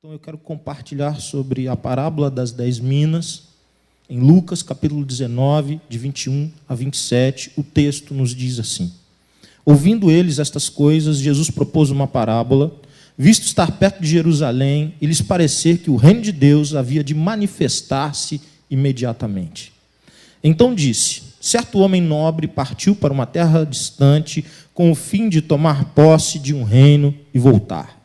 Então eu quero compartilhar sobre a parábola das 10 minas, em Lucas, capítulo 19, de 21 a 27, o texto nos diz assim: ouvindo eles estas coisas, Jesus propôs uma parábola, visto estar perto de Jerusalém, e lhes parecer que o reino de Deus havia de manifestar-se imediatamente. Então disse: certo homem nobre partiu para uma terra distante, com o fim de tomar posse de um reino e voltar.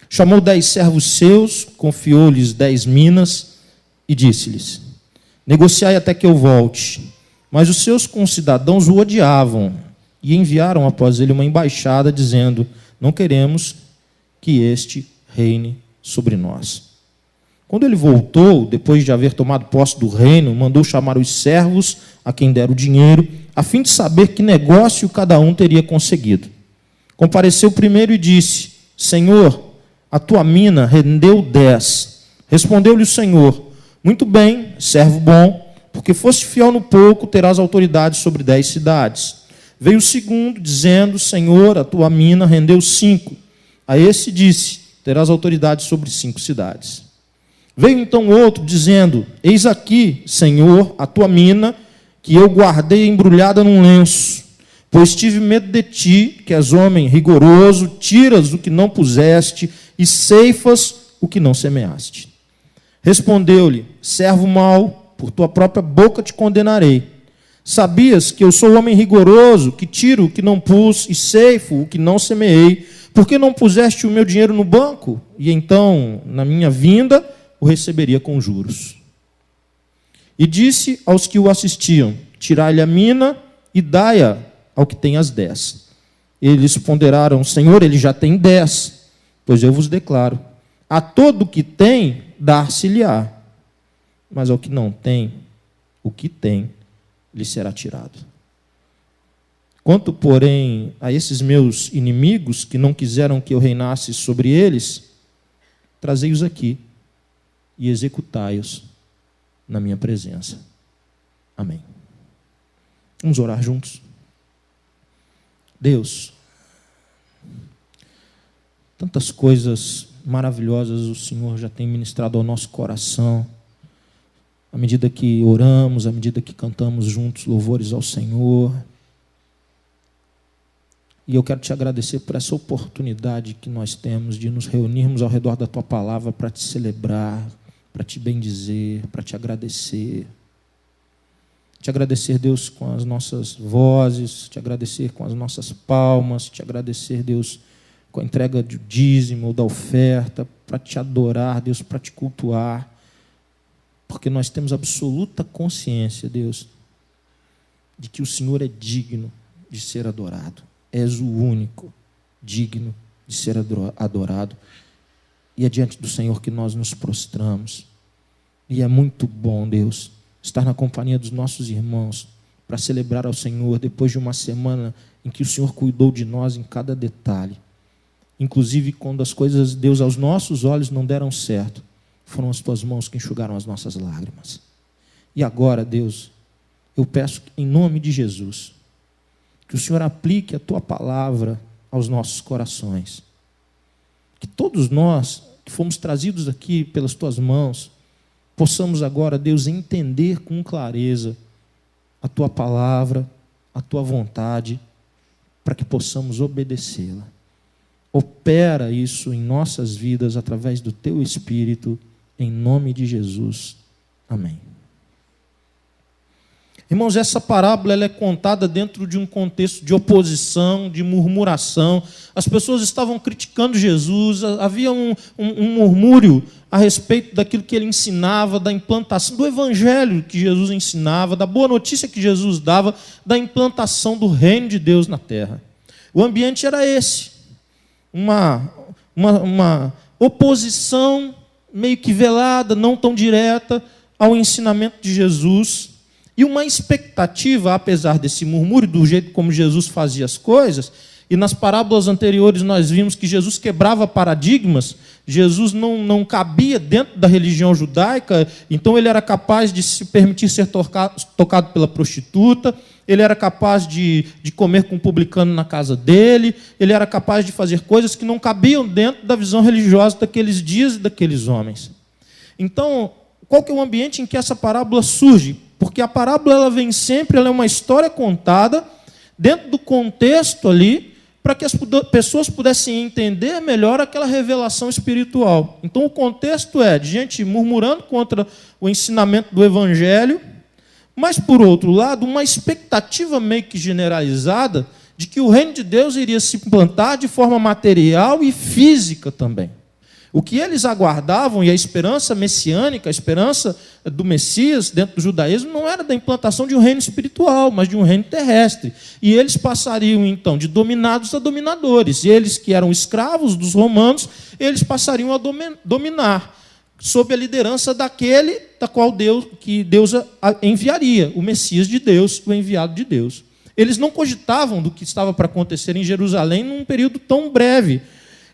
Chamou 10 servos seus, confiou-lhes 10 minas e disse-lhes: negociai até que eu volte. Mas os seus concidadãos o odiavam e enviaram após ele uma embaixada, dizendo: não queremos que este reine sobre nós. Quando ele voltou, depois de haver tomado posse do reino, mandou chamar os servos a quem dera o dinheiro, a fim de saber que negócio cada um teria conseguido. Compareceu primeiro e disse: Senhor, a tua mina rendeu 10. Respondeu-lhe o Senhor: muito bem, servo bom, porque foste fiel no pouco, terás autoridade sobre 10 cidades. Veio o segundo, dizendo: Senhor, a tua mina rendeu 5. A esse disse: terás autoridade sobre 5 cidades. Veio então outro, dizendo: eis aqui, Senhor, a tua mina, que eu guardei embrulhada num lenço, pois tive medo de ti, que és homem rigoroso, tiras o que não puseste e ceifas o que não semeaste. Respondeu-lhe: servo mau, por tua própria boca te condenarei. Sabias que eu sou homem rigoroso, que tiro o que não pus e ceifo o que não semeei? Por que não puseste o meu dinheiro no banco? E então, na minha vinda, o receberia com juros. E disse aos que o assistiam: tirai-lhe a mina e dai-a ao que tem as 10. Eles ponderaram: Senhor, ele já tem 10. Pois eu vos declaro: a todo o que tem, dar-se-lhe-á. Mas ao que não tem, o que tem lhe será tirado. Quanto, porém, a esses meus inimigos, que não quiseram que eu reinasse sobre eles, trazei-os aqui e executai-os na minha presença. Amém. Vamos orar juntos. Deus, tantas coisas maravilhosas o Senhor já tem ministrado ao nosso coração, à medida que oramos, à medida que cantamos juntos louvores ao Senhor. E eu quero te agradecer por essa oportunidade que nós temos de nos reunirmos ao redor da Tua Palavra para te celebrar, para te bendizer, para te agradecer. Te agradecer, Deus, com as nossas vozes, te agradecer com as nossas palmas, te agradecer, Deus, com a entrega do dízimo ou da oferta, para te adorar, Deus, para te cultuar, porque nós temos absoluta consciência, Deus, de que o Senhor é digno de ser adorado. És o único digno de ser adorado. E é diante do Senhor que nós nos prostramos. E é muito bom, Deus, estar na companhia dos nossos irmãos para celebrar ao Senhor depois de uma semana em que o Senhor cuidou de nós em cada detalhe. Inclusive quando as coisas, Deus, aos nossos olhos não deram certo, foram as Tuas mãos que enxugaram as nossas lágrimas. E agora, Deus, eu peço em nome de Jesus, que o Senhor aplique a Tua palavra aos nossos corações. Que todos nós que fomos trazidos aqui pelas Tuas mãos, possamos agora, Deus, entender com clareza a Tua palavra, a Tua vontade, para que possamos obedecê-la. Opera isso em nossas vidas através do Teu Espírito, em nome de Jesus. Amém. Irmãos, essa parábola ela é contada dentro de um contexto de oposição, de murmuração. As pessoas estavam criticando Jesus, havia um murmúrio a respeito daquilo que ele ensinava, da implantação, do evangelho que Jesus ensinava, da boa notícia que Jesus dava, da implantação do reino de Deus na terra. O ambiente era esse, uma oposição meio que velada, não tão direta, ao ensinamento de Jesus. E uma expectativa, apesar desse murmúrio, do jeito como Jesus fazia as coisas, e nas parábolas anteriores nós vimos que Jesus quebrava paradigmas, Jesus não cabia dentro da religião judaica, então ele era capaz de se permitir ser tocado pela prostituta, ele era capaz de comer com um publicano na casa dele, ele era capaz de fazer coisas que não cabiam dentro da visão religiosa daqueles dias e daqueles homens. Então, qual que é o ambiente em que essa parábola surge? Porque a parábola ela vem sempre, ela é uma história contada dentro do contexto ali, para que as pessoas pudessem entender melhor aquela revelação espiritual. Então, o contexto é de gente murmurando contra o ensinamento do Evangelho, mas, por outro lado, uma expectativa meio que generalizada de que o reino de Deus iria se implantar de forma material e física também. O que eles aguardavam, e a esperança messiânica, a esperança do Messias dentro do judaísmo, não era da implantação de um reino espiritual, mas de um reino terrestre. E eles passariam, então, de dominados a dominadores. E eles, que eram escravos dos romanos, eles passariam a dominar, sob a liderança daquele da qual Deus enviaria, o Messias de Deus, o enviado de Deus. Eles não cogitavam do que estava para acontecer em Jerusalém num período tão breve.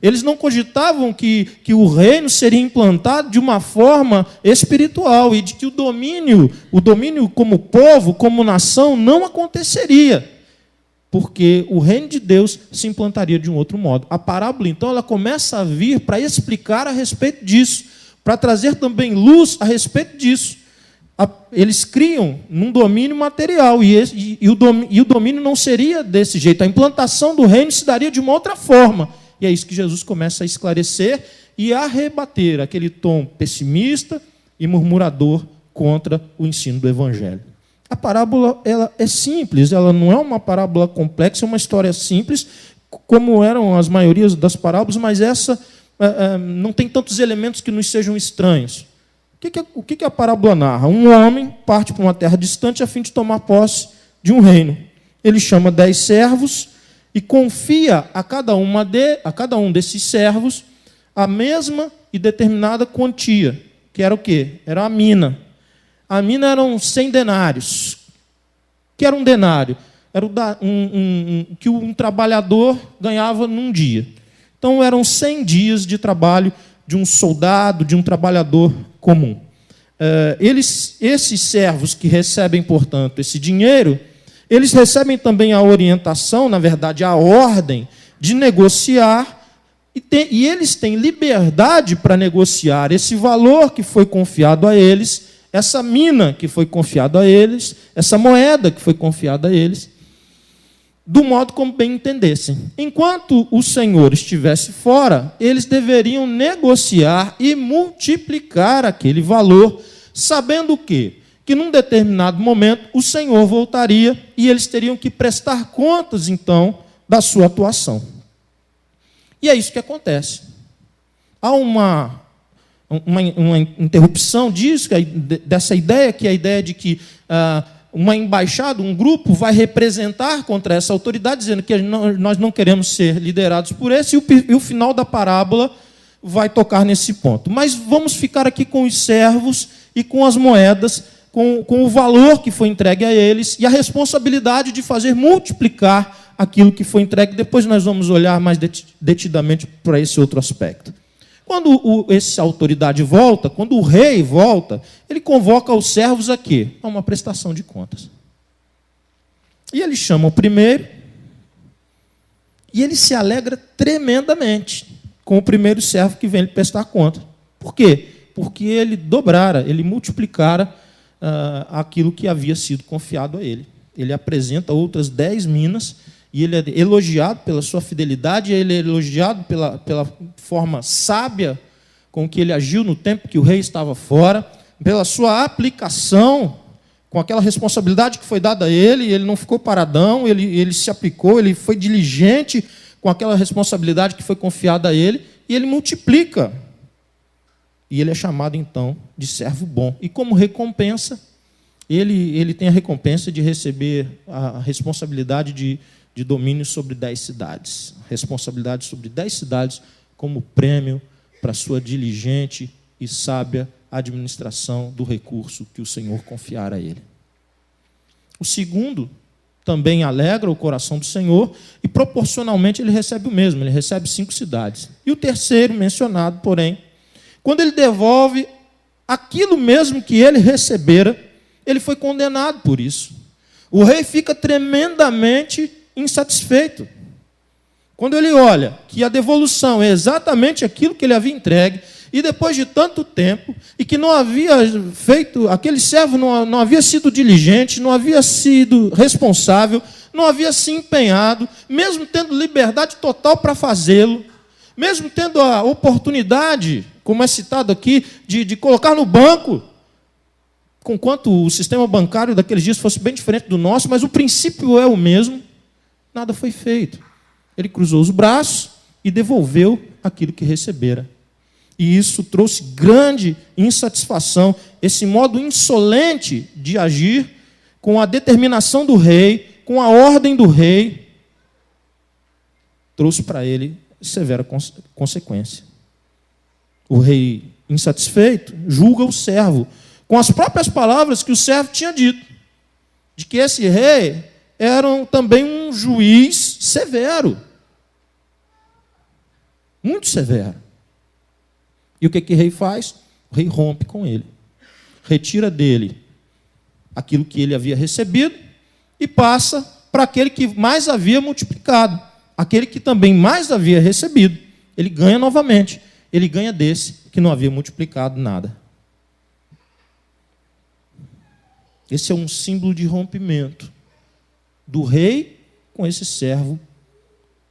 Eles não cogitavam que o reino seria implantado de uma forma espiritual e de que o domínio como povo, como nação, não aconteceria, porque o reino de Deus se implantaria de um outro modo. A parábola, então, ela começa a vir para explicar a respeito disso, para trazer também luz a respeito disso. Eles criam num domínio material e o domínio não seria desse jeito. A implantação do reino se daria de uma outra forma. E é isso que Jesus começa a esclarecer e a rebater aquele tom pessimista e murmurador contra o ensino do Evangelho. A parábola ela é simples, ela não é uma parábola complexa, é uma história simples, como eram as maiorias das parábolas, mas essa não tem tantos elementos que nos sejam estranhos. O que a parábola narra? Um homem parte para uma terra distante a fim de tomar posse de um reino. Ele chama 10 servos e confia a cada um desses servos a mesma e determinada quantia, que era o quê? Era a mina. A mina eram 100 denários. O que era um denário? Era que um trabalhador ganhava num dia. Então, eram 100 dias de trabalho de um soldado, de um trabalhador comum. Esses servos que recebem, portanto, esse dinheiro, eles recebem também a orientação, na verdade, a ordem de negociar, e eles têm liberdade para negociar esse valor que foi confiado a eles, essa mina que foi confiada a eles, essa moeda que foi confiada a eles, do modo como bem entendessem. Enquanto o Senhor estivesse fora, eles deveriam negociar e multiplicar aquele valor, sabendo o quê? Que num determinado momento o Senhor voltaria e eles teriam que prestar contas, então, da sua atuação. E é isso que acontece. Há uma interrupção disso, dessa ideia, que é a ideia de que uma embaixada, um grupo, vai representar contra essa autoridade, dizendo que nós não queremos ser liderados por esse, e o final da parábola vai tocar nesse ponto. Mas vamos ficar aqui com os servos e com as moedas, com o valor que foi entregue a eles e a responsabilidade de fazer multiplicar aquilo que foi entregue. Depois nós vamos olhar mais detidamente para esse outro aspecto. Quando essa autoridade volta, quando o rei volta, ele convoca os servos a quê? A uma prestação de contas. E ele chama o primeiro e ele se alegra tremendamente com o primeiro servo que vem lhe prestar conta. Por quê? Porque ele dobrara, ele multiplicara aquilo que havia sido confiado a ele. Ele apresenta outras 10 minas e ele é elogiado pela sua fidelidade, ele é elogiado pela forma sábia com que ele agiu no tempo que o rei estava fora, pela sua aplicação com aquela responsabilidade que foi dada a ele, ele não ficou paradão, ele se aplicou, ele foi diligente com aquela responsabilidade que foi confiada a ele, e ele multiplica. E ele é chamado, então, de servo bom. E como recompensa, ele tem a recompensa de receber a responsabilidade de domínio sobre 10 cidades. Responsabilidade sobre 10 cidades como prêmio para a sua diligente e sábia administração do recurso que o Senhor confiara a ele. O segundo também alegra o coração do Senhor e, proporcionalmente, ele recebe o mesmo. Ele recebe 5 cidades. E o terceiro, mencionado, porém, quando ele devolve aquilo mesmo que ele recebera, ele foi condenado por isso. O rei fica tremendamente insatisfeito. Quando ele olha que a devolução é exatamente aquilo que ele havia entregue, e depois de tanto tempo, e que não havia feito, aquele servo não havia sido diligente, não havia sido responsável, não havia se empenhado, mesmo tendo liberdade total para fazê-lo, mesmo tendo a oportunidade, como é citado aqui, de colocar no banco, conquanto o sistema bancário daqueles dias fosse bem diferente do nosso, mas o princípio é o mesmo, nada foi feito. Ele cruzou os braços e devolveu aquilo que recebera. E isso trouxe grande insatisfação, esse modo insolente de agir, com a determinação do rei, com a ordem do rei, trouxe para ele severa consequência. O rei, insatisfeito, julga o servo, com as próprias palavras que o servo tinha dito, de que esse rei era também um juiz severo, muito severo. E o que o rei faz? O rei rompe com ele, retira dele aquilo que ele havia recebido e passa para aquele que mais havia multiplicado, aquele que também mais havia recebido. Ele ganha novamente, ele ganha desse que não havia multiplicado nada. Esse é um símbolo de rompimento do rei com esse servo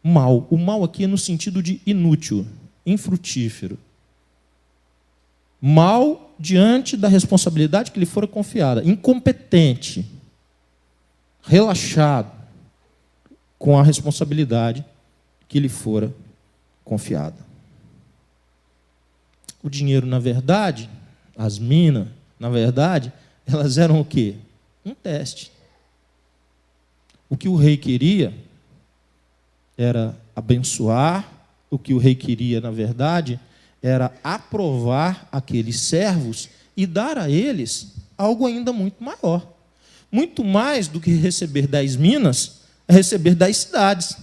mau. O mau aqui é no sentido de inútil, infrutífero. Mal diante da responsabilidade que lhe fora confiada, incompetente, relaxado com a responsabilidade que lhe fora confiada. O dinheiro, na verdade, as minas, na verdade, elas eram o quê? Um teste. O que o rei queria era abençoar, o que o rei queria, na verdade, era aprovar aqueles servos e dar a eles algo ainda muito maior. Muito mais do que receber 10 minas, é receber 10 cidades.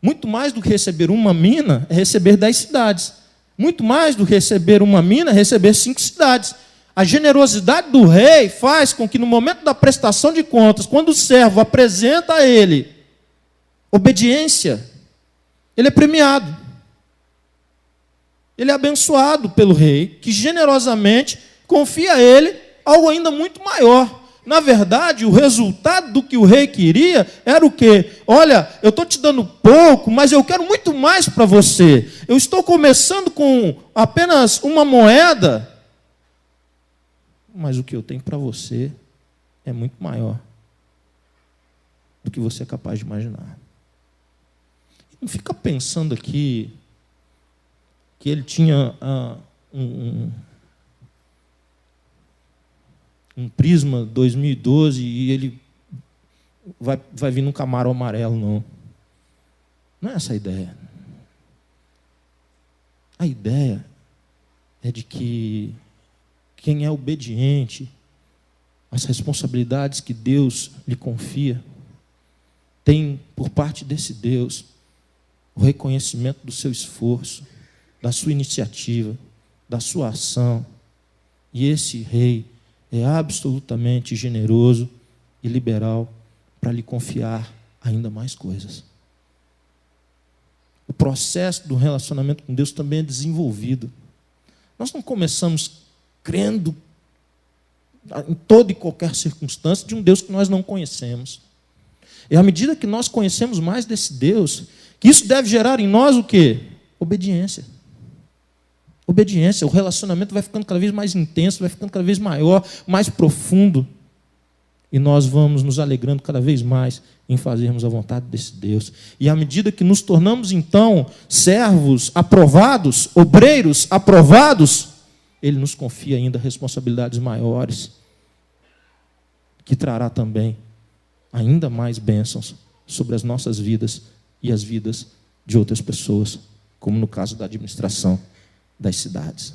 Muito mais do que receber uma mina, é receber 10 cidades. Muito mais do que receber uma mina, é receber 5 cidades. A generosidade do rei faz com que, no momento da prestação de contas, quando o servo apresenta a ele obediência, ele é premiado. Ele é abençoado pelo rei, que generosamente confia a ele algo ainda muito maior. Na verdade, o resultado do que o rei queria era o quê? Olha, eu estou te dando pouco, mas eu quero muito mais para você. Eu estou começando com apenas uma moeda, mas o que eu tenho para você é muito maior do que você é capaz de imaginar. Não fica pensando aqui que ele tinha um Prisma 2012 e ele vai vir num Camaro amarelo, não. Não é essa a ideia. A ideia é de que quem é obediente às responsabilidades que Deus lhe confia, tem por parte desse Deus o reconhecimento do seu esforço, da sua iniciativa, da sua ação. E esse rei é absolutamente generoso e liberal para lhe confiar ainda mais coisas. O processo do relacionamento com Deus também é desenvolvido. Nós não começamos crendo em toda e qualquer circunstância de um Deus que nós não conhecemos. E à medida que nós conhecemos mais desse Deus, que isso deve gerar em nós o quê? Obediência. Obediência. O relacionamento vai ficando cada vez mais intenso, vai ficando cada vez maior, mais profundo. E nós vamos nos alegrando cada vez mais em fazermos a vontade desse Deus. E à medida que nos tornamos, então, servos aprovados, obreiros aprovados, Ele nos confia ainda responsabilidades maiores, que trará também ainda mais bênçãos sobre as nossas vidas e as vidas de outras pessoas, como no caso da administração das cidades.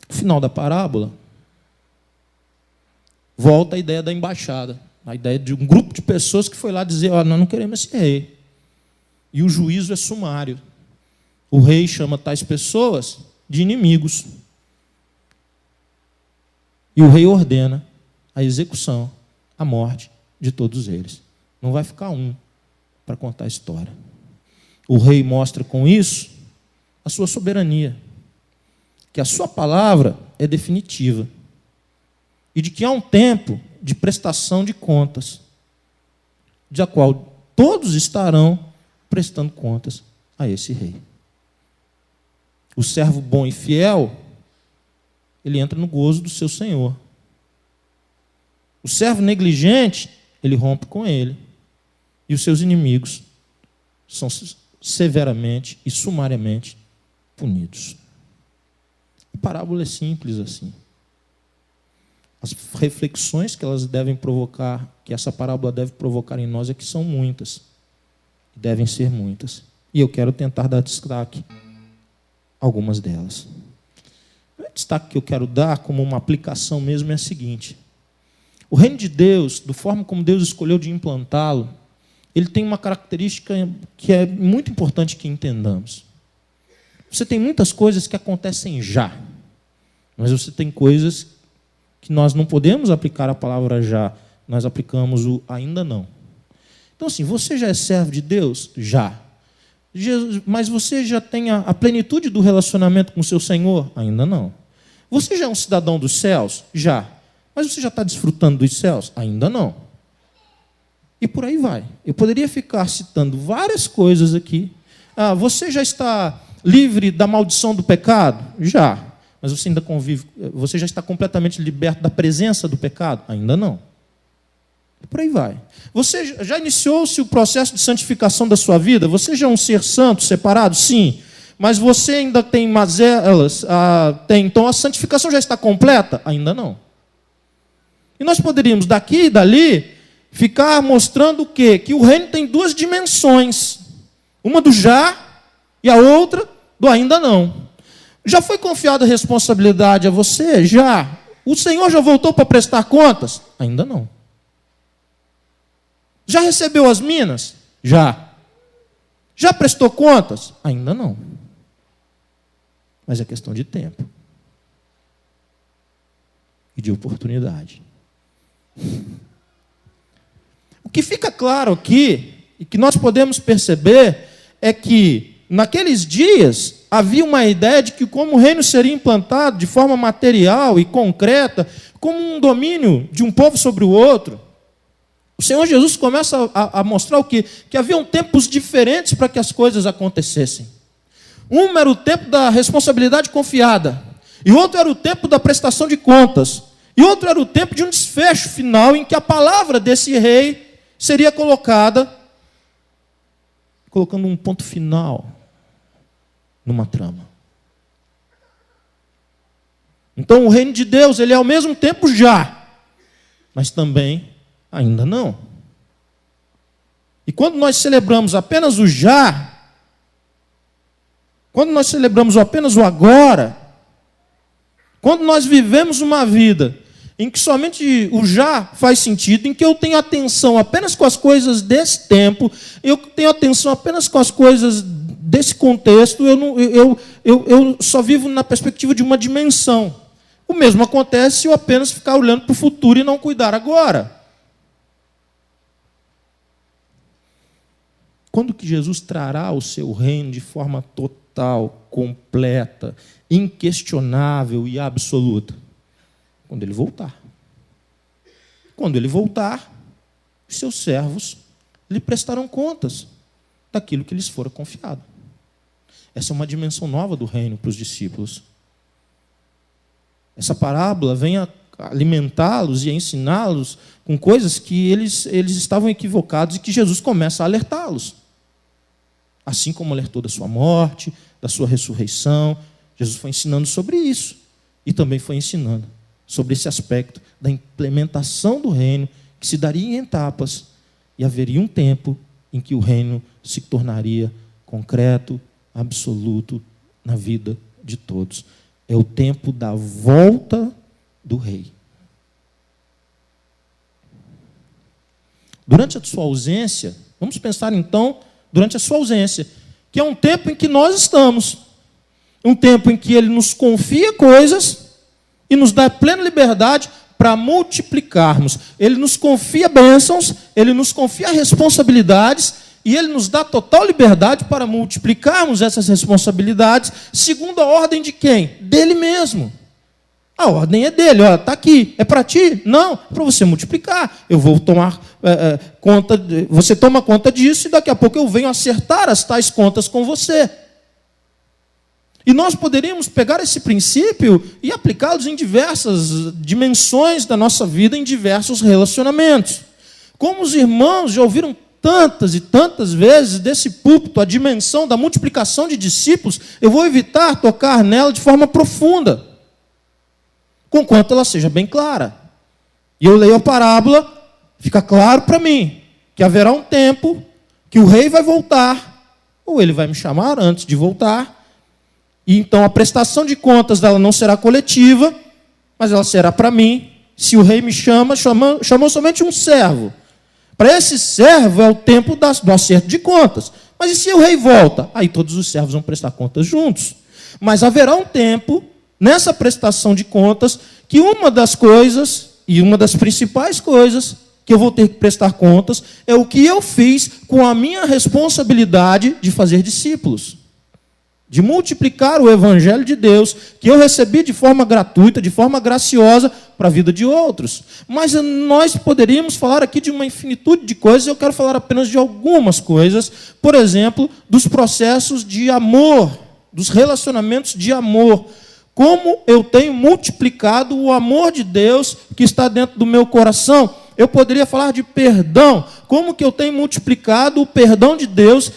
No final da parábola, volta a ideia da embaixada, a ideia de um grupo de pessoas que foi lá dizer: nós não queremos esse rei. E o juízo é sumário. O rei chama tais pessoas de inimigos. E o rei ordena a execução, a morte de todos eles. Não vai ficar um para contar a história. O rei mostra com isso a sua soberania, que a sua palavra é definitiva e de que há um tempo de prestação de contas, da qual todos estarão prestando contas a esse rei. O servo bom e fiel, ele entra no gozo do seu senhor. O servo negligente, ele rompe com ele. E os seus inimigos são severamente e sumariamente punidos. A parábola é simples assim. As reflexões que elas devem provocar, que essa parábola deve provocar em nós é que são muitas. Devem ser muitas. E eu quero tentar dar destaque a algumas delas. O destaque que eu quero dar como uma aplicação mesmo é a seguinte. O reino de Deus, da forma como Deus escolheu de implantá-lo, ele tem uma característica que é muito importante que entendamos. Você tem muitas coisas que acontecem já, mas você tem coisas que nós não podemos aplicar a palavra já, nós aplicamos o ainda não. Então, assim, você já é servo de Deus? Já. Mas você já tem a plenitude do relacionamento com o seu Senhor? Ainda não. Você já é um cidadão dos céus? Já. Mas você já está desfrutando dos céus? Ainda não. E por aí vai. Eu poderia ficar citando várias coisas aqui. Você já está livre da maldição do pecado? Já. Mas você ainda convive, você já está completamente liberto da presença do pecado? Ainda não. E por aí vai. Você já iniciou-se o processo de santificação da sua vida? Você já é um ser santo, separado? Sim. Mas você ainda tem mazelas? Então a santificação já está completa? Ainda não. E nós poderíamos, daqui e dali, ficar mostrando o quê? Que o reino tem duas dimensões. Uma do já e a outra do ainda não. Já foi confiada a responsabilidade a você? Já. O Senhor já voltou para prestar contas? Ainda não. Já recebeu as minas? Já. Já prestou contas? Ainda não. Mas é questão de tempo. E de oportunidade. O que fica claro aqui, e que nós podemos perceber, é que naqueles dias havia uma ideia de que como o reino seria implantado de forma material e concreta, como um domínio de um povo sobre o outro. O Senhor Jesus começa a mostrar o quê? Que haviam tempos diferentes para que as coisas acontecessem. Um era o tempo da responsabilidade confiada, e outro era o tempo da prestação de contas, e outro era o tempo de um desfecho final em que a palavra desse rei seria colocando um ponto final numa trama. Então o reino de Deus, ele é ao mesmo tempo já, mas também ainda não. E quando nós celebramos apenas o já, quando nós celebramos apenas o agora, quando nós vivemos uma vida em que somente o já faz sentido, em que eu tenho atenção apenas com as coisas desse tempo, eu tenho atenção apenas com as coisas desse contexto, eu só vivo na perspectiva de uma dimensão. O mesmo acontece se eu apenas ficar olhando para o futuro e não cuidar agora. Quando que Jesus trará o seu reino de forma total, completa, inquestionável e absoluta? Quando ele voltar. Quando ele voltar, os seus servos lhe prestarão contas daquilo que lhes fora confiado. Essa é uma dimensão nova do reino para os discípulos. Essa parábola vem a alimentá-los e a ensiná-los com coisas que eles estavam equivocados e que Jesus começa a alertá-los. Assim como alertou da sua morte, da sua ressurreição, Jesus foi ensinando sobre isso. E também foi ensinando sobre esse aspecto da implementação do reino, que se daria em etapas, e haveria um tempo em que o reino se tornaria concreto, absoluto na vida de todos. É o tempo da volta do rei. Durante a sua ausência, vamos pensar então, durante a sua ausência, que é um tempo em que nós estamos, um tempo em que ele nos confia coisas e nos dá plena liberdade para multiplicarmos. Ele nos confia bênçãos, Ele nos confia responsabilidades, e Ele nos dá total liberdade para multiplicarmos essas responsabilidades, segundo a ordem de quem? Dele mesmo. A ordem é dele, está aqui, é para ti? Não, é para você multiplicar. Eu vou tomar conta, você toma conta disso, e daqui a pouco eu venho acertar as tais contas com você. E nós poderíamos pegar esse princípio e aplicá-los em diversas dimensões da nossa vida, em diversos relacionamentos. Como os irmãos já ouviram tantas e tantas vezes desse púlpito a dimensão da multiplicação de discípulos, eu vou evitar tocar nela de forma profunda, conquanto ela seja bem clara. E eu leio a parábola, fica claro para mim que haverá um tempo que o rei vai voltar, ou ele vai me chamar antes de voltar, e então a prestação de contas dela não será coletiva, mas ela será para mim. Se o rei me chamou somente um servo. Para esse servo é o tempo do acerto de contas. Mas e se o rei volta? Aí todos os servos vão prestar contas juntos. Mas haverá um tempo, nessa prestação de contas, que uma das coisas, e uma das principais coisas, que eu vou ter que prestar contas, é o que eu fiz com a minha responsabilidade de fazer discípulos. De multiplicar o Evangelho de Deus, que eu recebi de forma gratuita, de forma graciosa, para a vida de outros. Mas nós poderíamos falar aqui de uma infinitude de coisas, eu quero falar apenas de algumas coisas, por exemplo, dos processos de amor, dos relacionamentos de amor. Como eu tenho multiplicado o amor de Deus que está dentro do meu coração. Eu poderia falar de perdão, como que eu tenho multiplicado o perdão de Deus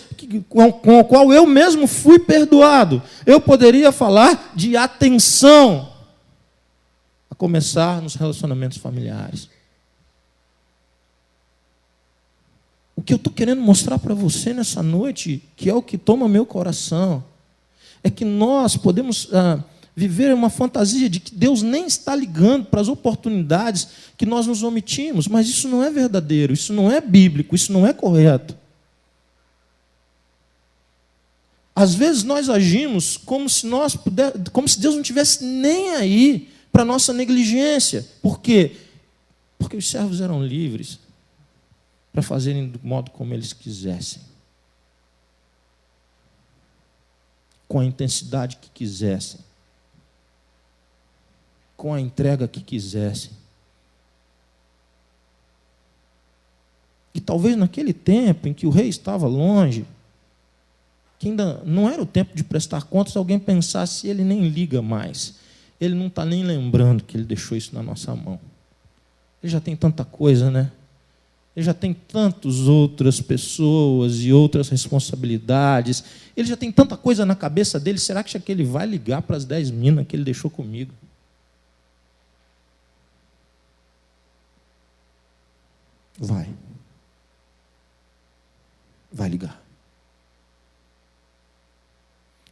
com o qual eu mesmo fui perdoado. Eu poderia falar de atenção, a começar nos relacionamentos familiares. O que eu estou querendo mostrar para você nessa noite, que é o que toma meu coração, é que nós podemos viver uma fantasia de que Deus nem está ligando para as oportunidades que nós nos omitimos, mas isso não é verdadeiro, isso não é bíblico, isso não é correto. Às vezes nós agimos como se Deus não tivesse nem aí para a nossa negligência. Por quê? Porque os servos eram livres para fazerem do modo como eles quisessem, com a intensidade que quisessem, com a entrega que quisessem. E talvez naquele tempo em que o rei estava longe, que ainda não era o tempo de prestar contas, alguém pensasse, ele nem liga mais, ele não está nem lembrando que ele deixou isso na nossa mão. Ele já tem tanta coisa, né? Ele já tem tantas outras pessoas e outras responsabilidades, ele já tem tanta coisa na cabeça dele, será que ele vai ligar para as 10 minas que ele deixou comigo? Vai ligar.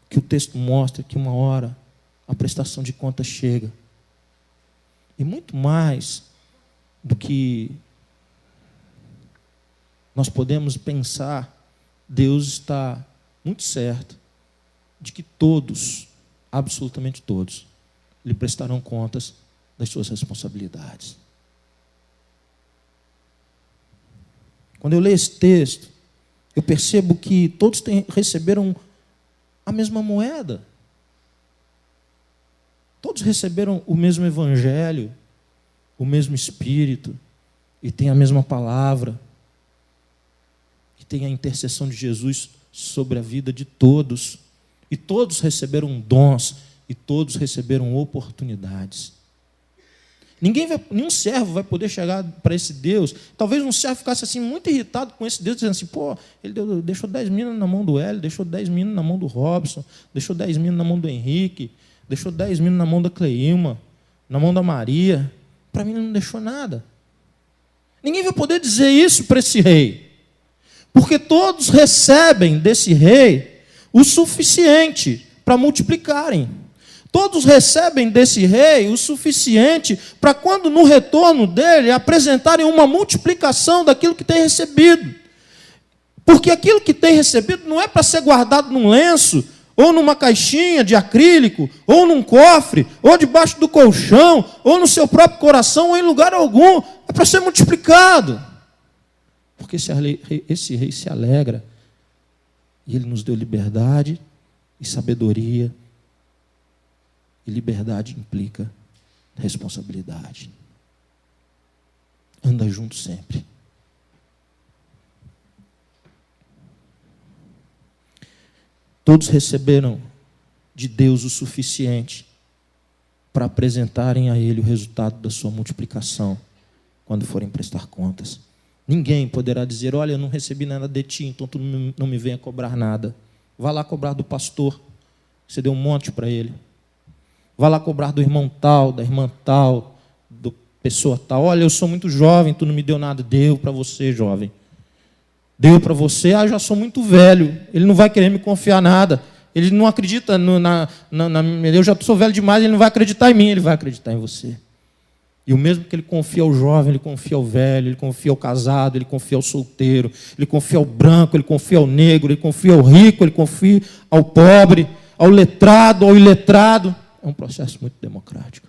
Que o texto mostra que uma hora a prestação de contas chega. E muito mais do que nós podemos pensar, Deus está muito certo de que todos, absolutamente todos, lhe prestarão contas das suas responsabilidades. Quando eu leio esse texto, eu percebo que todos receberam a mesma moeda. Todos receberam o mesmo evangelho, o mesmo espírito, e têm a mesma palavra, e tem a intercessão de Jesus sobre a vida de todos. E todos receberam dons, e todos receberam oportunidades. Nenhum servo vai poder chegar para esse Deus. Talvez um servo ficasse assim muito irritado com esse Deus, dizendo assim, ele deixou 10 minas na mão do Hélio, deixou 10 minas na mão do Robson, deixou 10 minas na mão do Henrique, deixou 10 minas na mão da Cleilma, na mão da Maria. Para mim ele não deixou nada. Ninguém vai poder dizer isso para esse rei, porque todos recebem desse rei o suficiente para multiplicarem. Todos recebem desse rei o suficiente para, quando no retorno dele, apresentarem uma multiplicação daquilo que tem recebido. Porque aquilo que tem recebido não é para ser guardado num lenço ou numa caixinha de acrílico, ou num cofre, ou debaixo do colchão, ou no seu próprio coração, ou em lugar algum. É para ser multiplicado. Porque esse rei se alegra. E ele nos deu liberdade e sabedoria. E liberdade implica responsabilidade. Anda junto sempre. Todos receberam de Deus o suficiente para apresentarem a Ele o resultado da sua multiplicação quando forem prestar contas. Ninguém poderá dizer, olha, eu não recebi nada de ti, então tu não me venha cobrar nada. Vá lá cobrar do pastor, você deu um monte para ele. Vá lá cobrar do irmão tal, da irmã tal, da pessoa tal. Olha, eu sou muito jovem, tu não me deu nada. Deu para você, jovem. Deu para você, eu já sou muito velho. Ele não vai querer me confiar nada. Ele não acredita, eu já sou velho demais, ele não vai acreditar em mim, ele vai acreditar em você. E o mesmo que ele confia ao jovem, ele confia ao velho, ele confia ao casado, ele confia ao solteiro, ele confia ao branco, ele confia ao negro, ele confia ao rico, ele confia ao pobre, ao letrado, ao iletrado. É um processo muito democrático.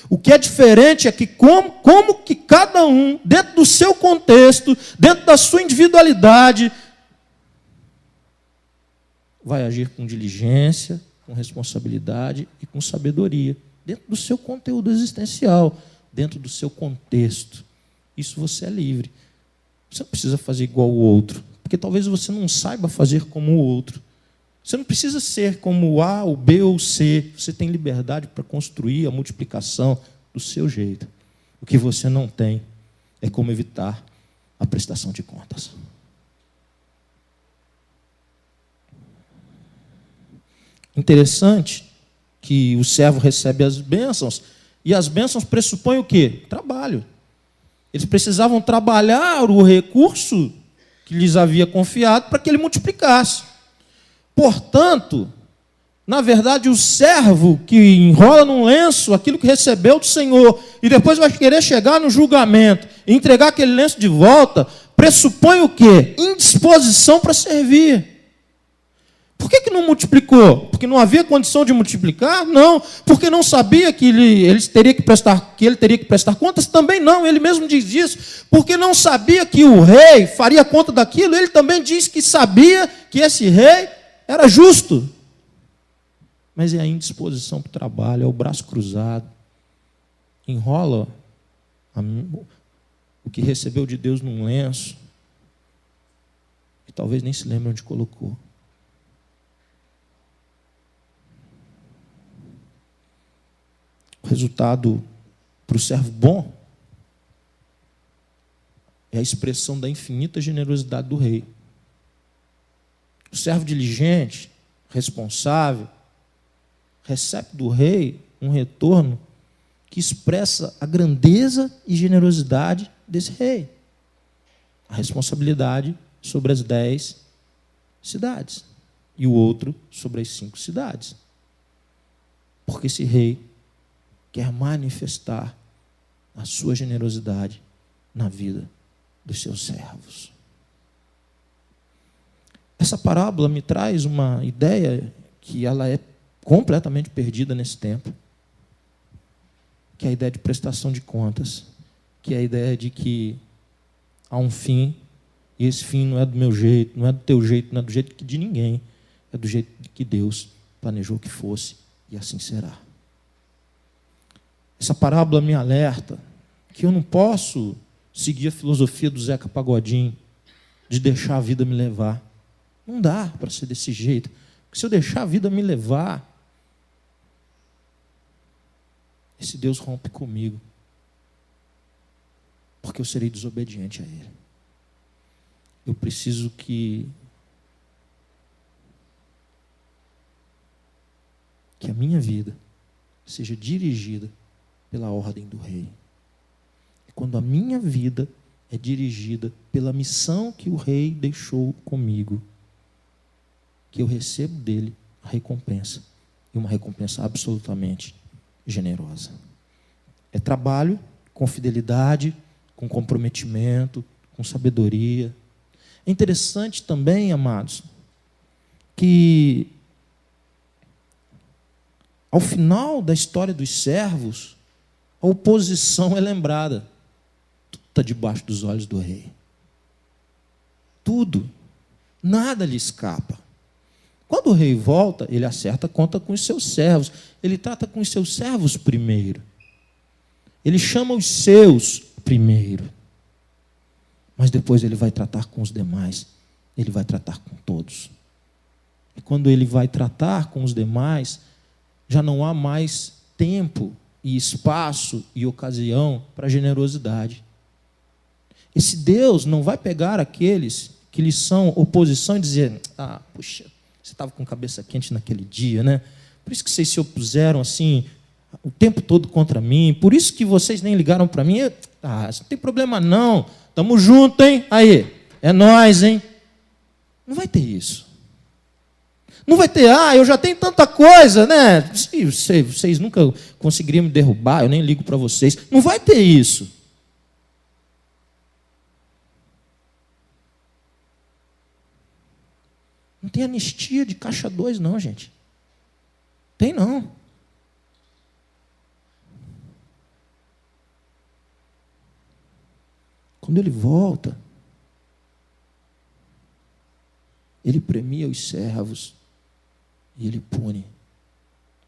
O que é diferente é que como que cada um, dentro do seu contexto, dentro da sua individualidade, vai agir com diligência, com responsabilidade e com sabedoria, dentro do seu conteúdo existencial, dentro do seu contexto. Isso você é livre. Você não precisa fazer igual o outro, porque talvez você não saiba fazer como o outro. Você não precisa ser como o A, o B ou o C. Você tem liberdade para construir a multiplicação do seu jeito. O que você não tem é como evitar a prestação de contas. Interessante que o servo recebe as bênçãos, e as bênçãos pressupõem o quê? Trabalho. Eles precisavam trabalhar o recurso que lhes havia confiado para que ele multiplicasse. Portanto, na verdade, o servo que enrola num lenço aquilo que recebeu do Senhor e depois vai querer chegar no julgamento e entregar aquele lenço de volta, pressupõe o quê? Indisposição para servir. Por que não multiplicou? Porque não havia condição de multiplicar? Não. Porque não sabia que ele teria que prestar contas? Também não. Ele mesmo diz isso. Porque não sabia que o rei faria conta daquilo? Ele também diz que sabia que esse rei era justo. Mas é a indisposição para o trabalho, é o braço cruzado. Enrola o que recebeu de Deus num lenço e talvez nem se lembre onde colocou. O resultado para o servo bom é a expressão da infinita generosidade do rei. O servo diligente, responsável, recebe do rei um retorno que expressa a grandeza e generosidade desse rei. A responsabilidade sobre as 10 cidades e o outro sobre as 5 cidades. Porque esse rei quer manifestar a sua generosidade na vida dos seus servos. Essa parábola me traz uma ideia que ela é completamente perdida nesse tempo, que é a ideia de prestação de contas, que é a ideia de que há um fim, e esse fim não é do meu jeito, não é do teu jeito, não é do jeito de ninguém, é do jeito que Deus planejou que fosse, e assim será. Essa parábola me alerta que eu não posso seguir a filosofia do Zeca Pagodinho, de deixar a vida me levar. Não dá para ser desse jeito. Porque se eu deixar a vida me levar, esse Deus rompe comigo. Porque eu serei desobediente a Ele. Eu preciso que a minha vida seja dirigida pela ordem do Rei. E quando a minha vida é dirigida pela missão que o Rei deixou comigo, que eu recebo dele a recompensa, e uma recompensa absolutamente generosa. É trabalho com fidelidade, com comprometimento, com sabedoria. É interessante também, amados, que Ao final da história dos servos, a oposição é lembrada. Tudo está debaixo dos olhos do rei. Tudo. Nada lhe escapa. Quando o rei volta, ele acerta a conta com os seus servos. Ele trata com os seus servos primeiro. Ele chama os seus primeiro. Mas depois ele vai tratar com os demais. Ele vai tratar com todos. E quando ele vai tratar com os demais, já não há mais tempo e espaço e ocasião para generosidade. Esse Deus não vai pegar aqueles que lhes são oposição e dizer: ah, puxa, você estava com cabeça quente naquele dia, né? Por isso que vocês se opuseram assim o tempo todo contra mim, por isso que vocês nem ligaram para mim. Ah, não tem problema não, estamos juntos, hein? Aí, é nós, hein? Não vai ter isso. Não vai ter, eu já tenho tanta coisa, né? Vocês nunca conseguiriam me derrubar, eu nem ligo para vocês. Não vai ter isso. Não tem anistia de caixa 2, não, gente. Tem não. Quando ele volta, ele premia os servos e ele pune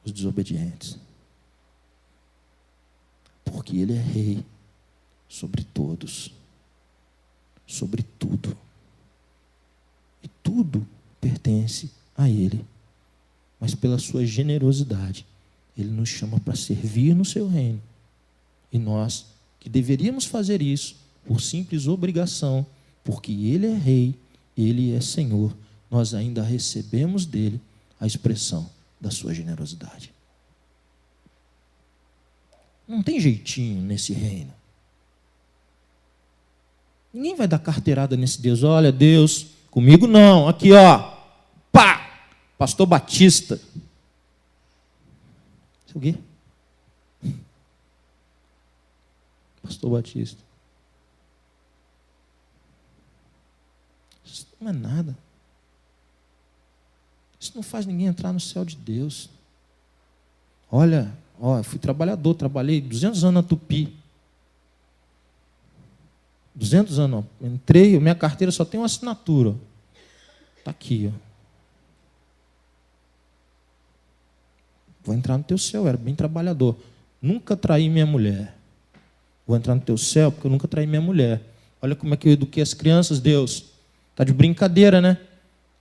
os desobedientes. Porque ele é rei sobre todos, sobre tudo. E tudo pertence a ele. Mas pela sua generosidade, ele nos chama para servir no seu reino. E nós, que deveríamos fazer isso por simples obrigação, porque ele é rei, ele é Senhor, nós ainda recebemos dele a expressão da sua generosidade. Não tem jeitinho nesse reino. Ninguém vai dar carteirada nesse Deus. Olha, Deus, comigo não. Aqui, ó. Pá! Pastor Batista. Isso é o quê? Pastor Batista. Isso não é nada. Isso não faz ninguém entrar no céu de Deus. Olha, eu fui trabalhador, trabalhei 200 anos na Tupi. 200 anos, ó. Entrei, minha carteira só tem uma assinatura. Está aqui, ó. Vou entrar no teu céu, eu era bem trabalhador. Nunca traí minha mulher. Vou entrar no teu céu porque eu nunca traí minha mulher. Olha como é que eu eduquei as crianças, Deus. Está de brincadeira, né?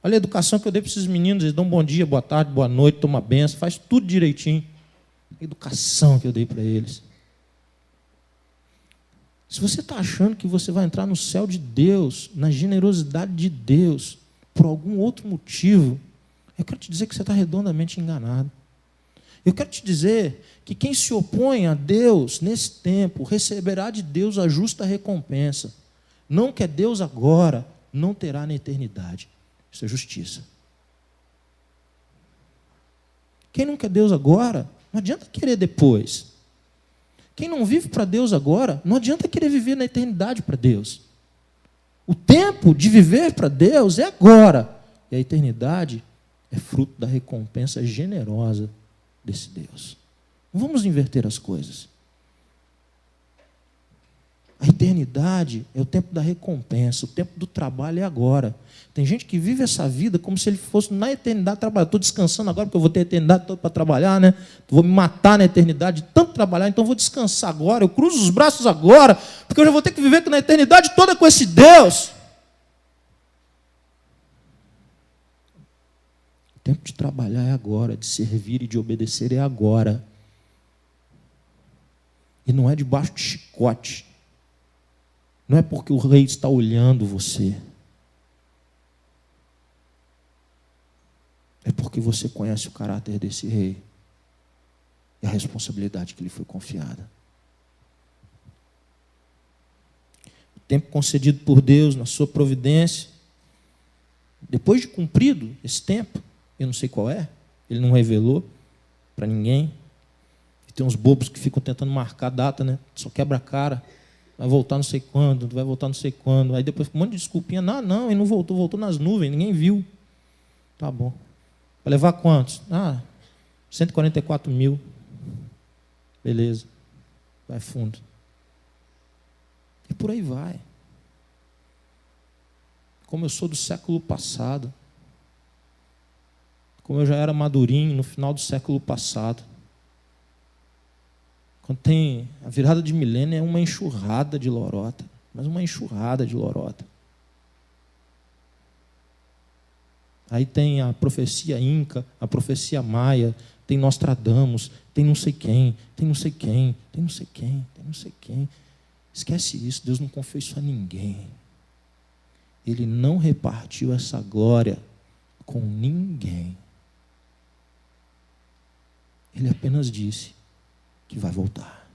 Olha a educação que eu dei para esses meninos. Eles dão bom dia, boa tarde, boa noite, toma benção, faz tudo direitinho. A educação que eu dei para eles. Se você está achando que você vai entrar no céu de Deus, na generosidade de Deus, por algum outro motivo, eu quero te dizer que você está redondamente enganado. Eu quero te dizer que quem se opõe a Deus nesse tempo receberá de Deus a justa recompensa. Não quer Deus agora, não terá na eternidade. Isso é justiça. Quem não quer Deus agora, não adianta querer depois. Quem não vive para Deus agora, não adianta querer viver na eternidade para Deus. O tempo de viver para Deus é agora. E a eternidade é fruto da recompensa generosa desse Deus. Não vamos inverter as coisas. A eternidade é o tempo da recompensa, o tempo do trabalho é agora. Tem gente que vive essa vida como se ele fosse na eternidade trabalhar. Estou descansando agora porque eu vou ter a eternidade toda para trabalhar, né? Vou me matar na eternidade de tanto trabalhar, então vou descansar agora, eu cruzo os braços agora, porque eu já vou ter que viver na eternidade toda com esse Deus. O tempo de trabalhar é agora, de servir e de obedecer é agora. E não é debaixo de chicote. Não é porque o rei está olhando você. É porque você conhece o caráter desse rei e a responsabilidade que lhe foi confiada. O tempo concedido por Deus na sua providência, depois de cumprido esse tempo, eu não sei qual é, ele não revelou para ninguém. E tem uns bobos que ficam tentando marcar a data, né? Só quebra a cara. Vai voltar não sei quando, vai voltar não sei quando. Aí depois um monte de desculpinha. Não, ele não voltou, voltou nas nuvens, ninguém viu. Tá bom. Vai levar quantos? 144 mil. Beleza. Vai fundo. E por aí vai. Como eu sou do século passado, como eu já era madurinho no final do século passado, quando tem a virada de milênio, é uma enxurrada de lorota, mas uma enxurrada de lorota. Aí tem a profecia inca, a profecia maia, tem Nostradamus, tem não sei quem, tem não sei quem, tem não sei quem, tem não sei quem. Esquece isso, Deus não confiou isso a ninguém. Ele não repartiu essa glória com ninguém. Ele apenas disse que vai voltar.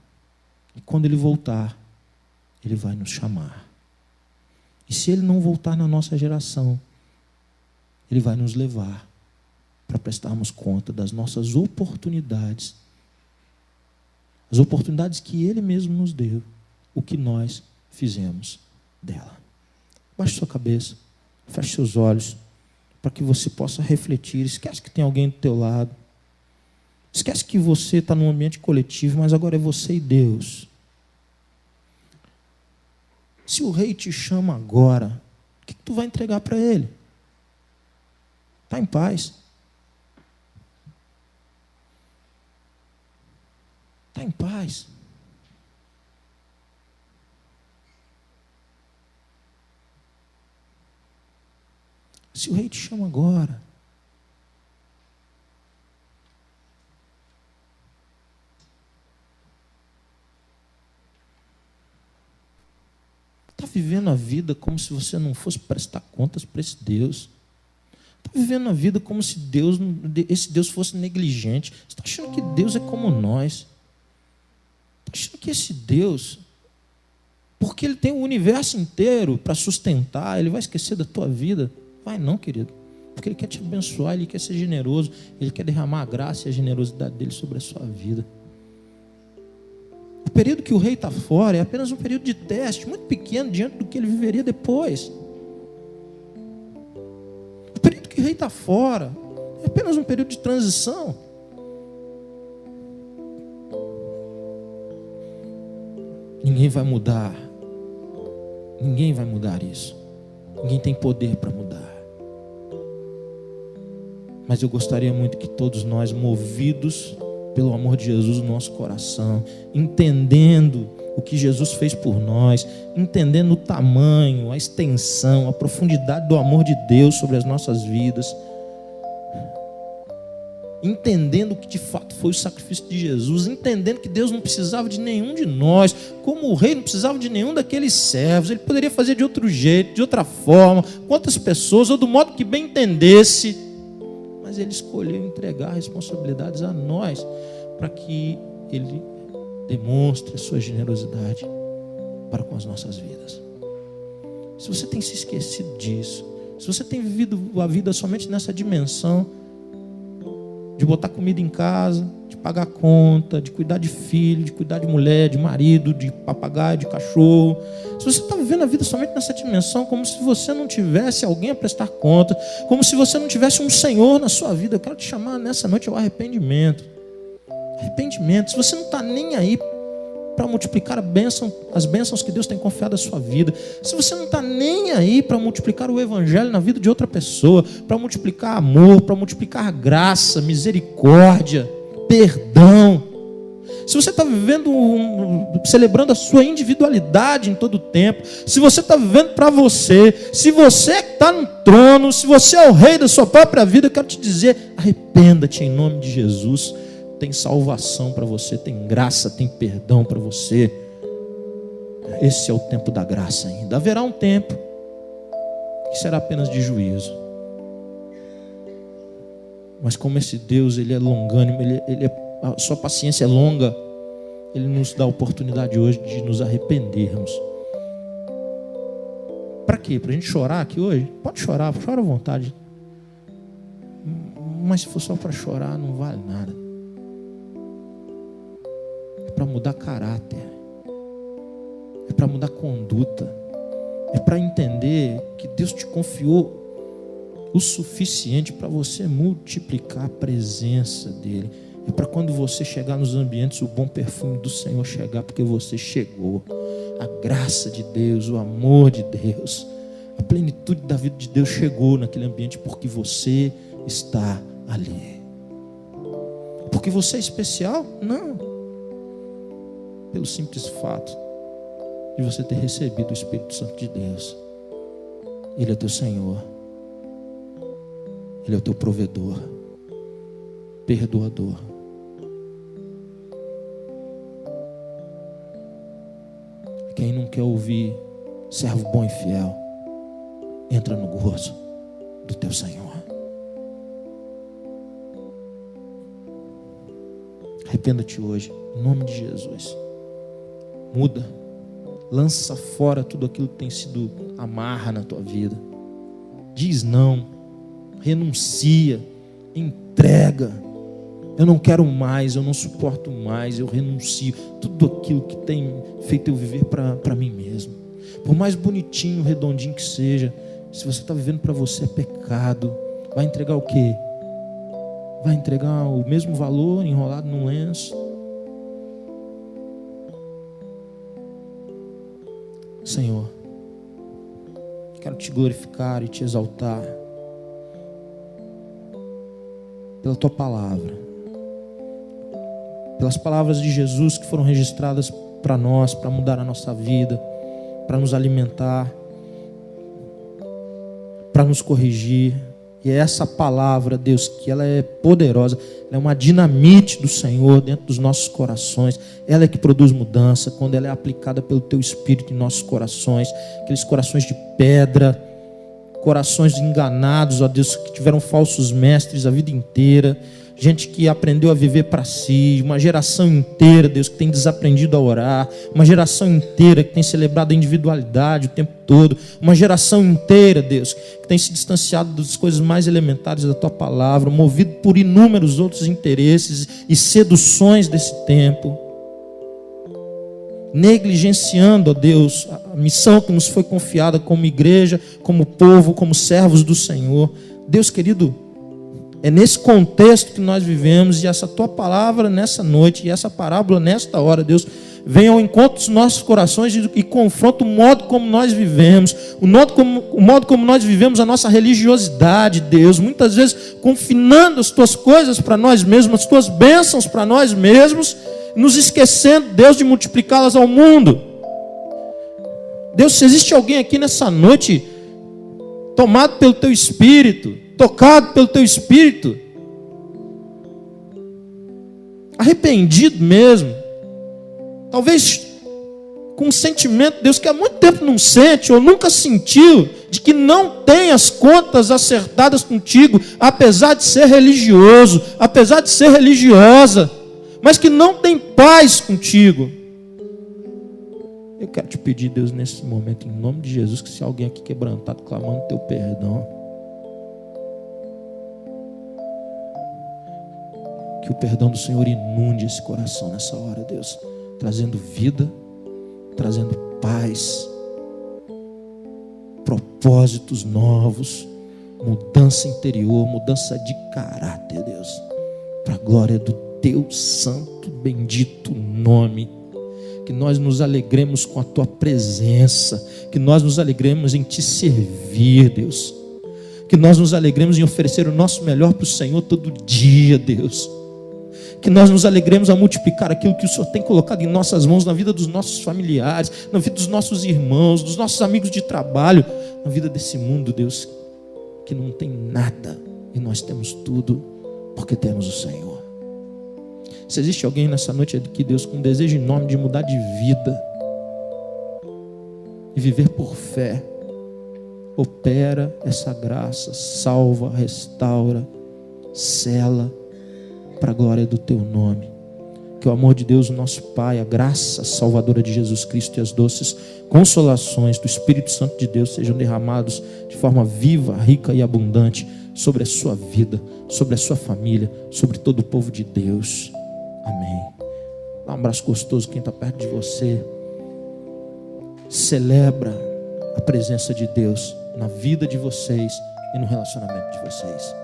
E quando ele voltar, ele vai nos chamar. E se ele não voltar na nossa geração, ele vai nos levar para prestarmos conta das nossas oportunidades. As oportunidades que ele mesmo nos deu, o que nós fizemos dela. Baixe sua cabeça, feche seus olhos, para que você possa refletir. Esquece que tem alguém do teu lado. Esquece que você está num ambiente coletivo, mas agora é você e Deus. Se o rei te chama agora, o que tu vai entregar para ele? Está em paz. Está em paz. Se o rei te chama agora, está vivendo a vida como se você não fosse prestar contas para esse Deus. Está vivendo a vida como se esse Deus fosse negligente. Você está achando que Deus é como nós? Está achando que esse Deus, porque Ele tem o universo inteiro para sustentar, Ele vai esquecer da tua vida? Vai não, querido. Porque Ele quer te abençoar, Ele quer ser generoso, Ele quer derramar a graça e a generosidade dEle sobre a sua vida. O período que o rei está fora é apenas um período de teste, muito pequeno diante do que ele viveria depois. O período que o rei está fora é apenas um período de transição. Ninguém vai mudar. Ninguém vai mudar isso. Ninguém tem poder para mudar. Mas eu gostaria muito que todos nós, movidos pelo amor de Jesus no nosso coração, entendendo o que Jesus fez por nós, entendendo o tamanho, a extensão, a profundidade do amor de Deus sobre as nossas vidas, entendendo o que de fato foi o sacrifício de Jesus, entendendo que Deus não precisava de nenhum de nós, como o rei não precisava de nenhum daqueles servos, ele poderia fazer de outro jeito, de outra forma, com outras pessoas, ou do modo que bem entendesse, mas ele escolheu entregar responsabilidades a nós, para que ele demonstre a sua generosidade para com as nossas vidas. Se você tem se esquecido disso, se você tem vivido a vida somente nessa dimensão, de botar comida em casa, de pagar conta, de cuidar de filho, de cuidar de mulher, de marido, de papagaio, de cachorro. Se você está vivendo a vida somente nessa dimensão, como se você não tivesse alguém a prestar conta, como se você não tivesse um Senhor na sua vida, eu quero te chamar nessa noite ao arrependimento. Arrependimento. Se você não está nem aí para multiplicar as bênçãos que Deus tem confiado à sua vida, se você não está nem aí para multiplicar o evangelho na vida de outra pessoa, para multiplicar amor, para multiplicar graça, misericórdia, perdão, se você está vivendo, celebrando a sua individualidade em todo o tempo, se você está vivendo para você, se você está no trono, se você é o rei da sua própria vida, eu quero te dizer, arrependa-te em nome de Jesus. Tem salvação para você, tem graça, tem perdão para você. Esse é o tempo da graça ainda. Haverá um tempo que será apenas de juízo. Mas como esse Deus, Ele é longânimo, a sua paciência é longa, Ele nos dá a oportunidade hoje de nos arrependermos. Para quê? Para a gente chorar aqui hoje? Pode chorar, chora à vontade. Mas se for só para chorar, não vale nada. Para mudar caráter, é para mudar conduta, é para entender que Deus te confiou o suficiente para você multiplicar a presença dEle. É para quando você chegar nos ambientes, o bom perfume do Senhor chegar, porque você chegou. A graça de Deus, o amor de Deus, a plenitude da vida de Deus chegou naquele ambiente porque você está ali. Porque você é especial? Não. Pelo simples fato de você ter recebido o Espírito Santo de Deus. Ele é teu Senhor. Ele é o teu provedor, perdoador. Quem não quer ouvir servo bom e fiel, entra no gozo do teu Senhor. Arrependa-te hoje, em nome de Jesus. Muda, lança fora tudo aquilo que tem sido amarra na tua vida. Diz não, renuncia, entrega. Eu não quero mais, eu não suporto mais, eu renuncio. Tudo aquilo que tem feito eu viver para mim mesmo. Por mais bonitinho, redondinho que seja, se você está vivendo para você é pecado. Vai entregar o quê? Vai entregar o mesmo valor enrolado num lenço? Senhor, quero te glorificar e te exaltar pela tua palavra, pelas palavras de Jesus que foram registradas para nós, para mudar a nossa vida, para nos alimentar, para nos corrigir. E é essa palavra, Deus, que ela é poderosa, ela é uma dinamite do Senhor dentro dos nossos corações. Ela é que produz mudança quando ela é aplicada pelo Teu Espírito em nossos corações. Aqueles corações de pedra, corações enganados, ó Deus, que tiveram falsos mestres a vida inteira. Gente que aprendeu a viver para si, uma geração inteira, Deus, que tem desaprendido a orar, uma geração inteira que tem celebrado a individualidade o tempo todo, uma geração inteira, Deus, que tem se distanciado das coisas mais elementares da Tua palavra, movido por inúmeros outros interesses e seduções desse tempo, negligenciando, ó Deus, a missão que nos foi confiada como igreja, como povo, como servos do Senhor. Deus querido, é nesse contexto que nós vivemos, e essa Tua palavra nessa noite, e essa parábola nesta hora, Deus, vem ao encontro dos nossos corações e confronta o modo como nós vivemos, o modo como nós vivemos a nossa religiosidade, Deus, muitas vezes confinando as Tuas coisas para nós mesmos, as Tuas bênçãos para nós mesmos, nos esquecendo, Deus, de multiplicá-las ao mundo. Deus, se existe alguém aqui nessa noite tomado pelo Teu Espírito, tocado pelo Teu Espírito, arrependido mesmo, talvez com um sentimento, Deus, que há muito tempo não sente ou nunca sentiu, de que não tem as contas acertadas contigo, apesar de ser religioso, apesar de ser religiosa, mas que não tem paz contigo. Eu quero te pedir, Deus, nesse momento, em nome de Jesus, que se alguém aqui quebrantado, clamando Teu perdão, que o perdão do Senhor inunde esse coração nessa hora, Deus, trazendo vida, trazendo paz, propósitos novos, mudança interior, mudança de caráter, Deus, para a glória do Teu santo, bendito nome. Que nós nos alegremos com a Tua presença, que nós nos alegremos em Te servir, Deus, que nós nos alegremos em oferecer o nosso melhor para o Senhor todo dia, Deus, que nós nos alegremos a multiplicar aquilo que o Senhor tem colocado em nossas mãos, na vida dos nossos familiares, na vida dos nossos irmãos, dos nossos amigos de trabalho, na vida desse mundo, Deus, que não tem nada e nós temos tudo, porque temos o Senhor. Se existe alguém nessa noite aqui, Deus, com um desejo enorme de mudar de vida e viver por fé, opera essa graça, salva, restaura, sela, para a glória do Teu nome. Que o amor de Deus, o nosso Pai, a graça salvadora de Jesus Cristo e as doces consolações do Espírito Santo de Deus sejam derramados de forma viva, rica e abundante sobre a sua vida, sobre a sua família, sobre todo o povo de Deus. Amém. Dá um abraço gostoso quem está perto de você. Celebra a presença de Deus na vida de vocês e no relacionamento de vocês.